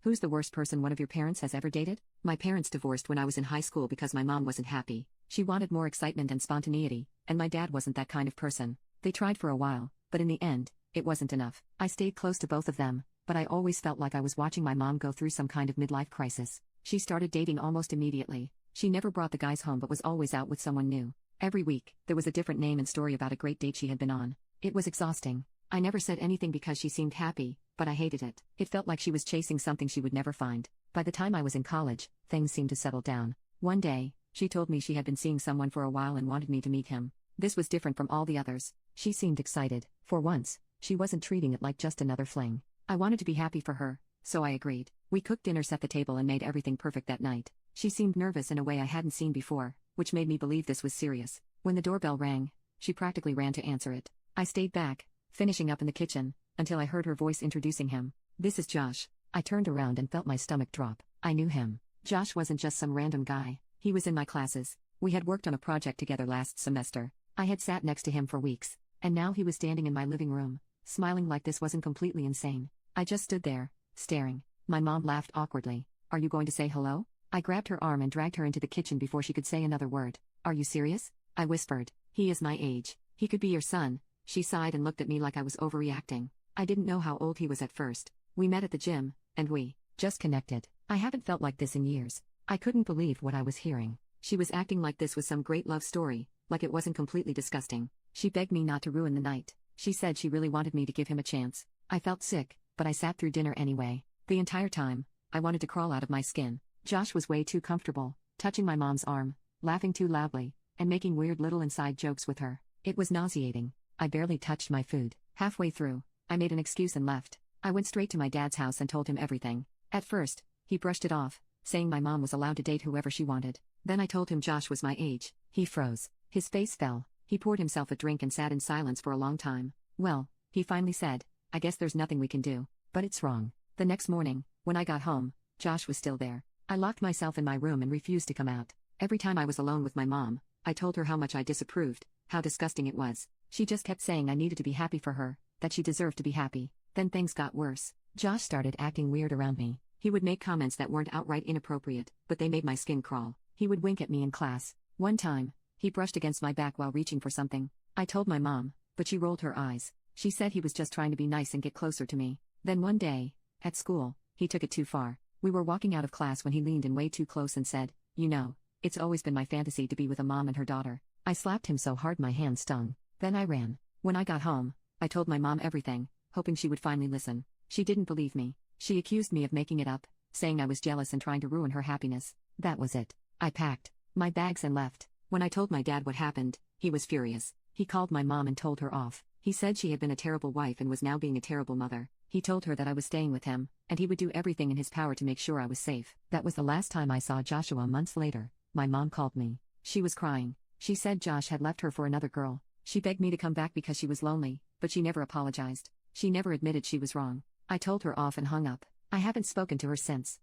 Who's the worst person one of your parents has ever dated? My parents divorced when I was in high school because my mom wasn't happy. She wanted more excitement and spontaneity, and my dad wasn't that kind of person. They tried for a while, but in the end, it wasn't enough. I stayed close to both of them, but I always felt like I was watching my mom go through some kind of midlife crisis. She started dating almost immediately. She never brought the guys home but was always out with someone new. Every week, there was a different name and story about a great date she had been on. It was exhausting. I never said anything because she seemed happy, but I hated it. It felt like she was chasing something she would never find. By the time I was in college, things seemed to settle down. One day, she told me she had been seeing someone for a while and wanted me to meet him. This was different from all the others. She seemed excited. For once, she wasn't treating it like just another fling. I wanted to be happy for her, so I agreed. We cooked dinner, set the table, and made everything perfect that night. She seemed nervous in a way I hadn't seen before, which made me believe this was serious. When the doorbell rang, she practically ran to answer it. I stayed back, finishing up in the kitchen, until I heard her voice introducing him. "This is Josh." I turned around and felt my stomach drop. I knew him. Josh wasn't just some random guy. He was in my classes. We had worked on a project together last semester. I had sat next to him for weeks, and now he was standing in my living room, smiling like this wasn't completely insane. I just stood there, staring. My mom laughed awkwardly. "Are you going to say hello?" I grabbed her arm and dragged her into the kitchen before she could say another word. "Are you serious?" I whispered. "He is my age. He could be your son." She sighed and looked at me like I was overreacting. I didn't know how old he was at first. We met at the gym, and we just connected. I haven't felt like this in years. I couldn't believe what I was hearing. She was acting like this was some great love story, like it wasn't completely disgusting. She begged me not to ruin the night. She said she really wanted me to give him a chance. I felt sick, but I sat through dinner anyway. The entire time, I wanted to crawl out of my skin. Josh was way too comfortable, touching my mom's arm, laughing too loudly, and making weird little inside jokes with her. It was nauseating. I barely touched my food. Halfway through, I made an excuse and left. I went straight to my dad's house and told him everything. At first, he brushed it off, saying my mom was allowed to date whoever she wanted. Then I told him Josh was my age. He froze. His face fell. He poured himself a drink and sat in silence for a long time. "Well," he finally said, "I guess there's nothing we can do. But it's wrong." The next morning, when I got home, Josh was still there. I locked myself in my room and refused to come out. Every time I was alone with my mom, I told her how much I disapproved, how disgusting it was. She just kept saying I needed to be happy for her, that she deserved to be happy. Then things got worse. Josh started acting weird around me. He would make comments that weren't outright inappropriate, but they made my skin crawl. He would wink at me in class. One time, he brushed against my back while reaching for something. I told my mom, but she rolled her eyes. She said he was just trying to be nice and get closer to me. Then one day, at school, he took it too far. We were walking out of class when he leaned in way too close and said, "You know, it's always been my fantasy to be with a mom and her daughter." I slapped him so hard my hand stung. Then I ran. When I got home, I told my mom everything, hoping she would finally listen. She didn't believe me. She accused me of making it up, saying I was jealous and trying to ruin her happiness. That was it. I packed my bags and left. When I told my dad what happened, he was furious. He called my mom and told her off. He said she had been a terrible wife and was now being a terrible mother. He told her that I was staying with him, and he would do everything in his power to make sure I was safe. That was the last time I saw Joshua. Months later, my mom called me. She was crying. She said Josh had left her for another girl. She begged me to come back because she was lonely, but she never apologized. She never admitted she was wrong. I told her off and hung up. I haven't spoken to her since.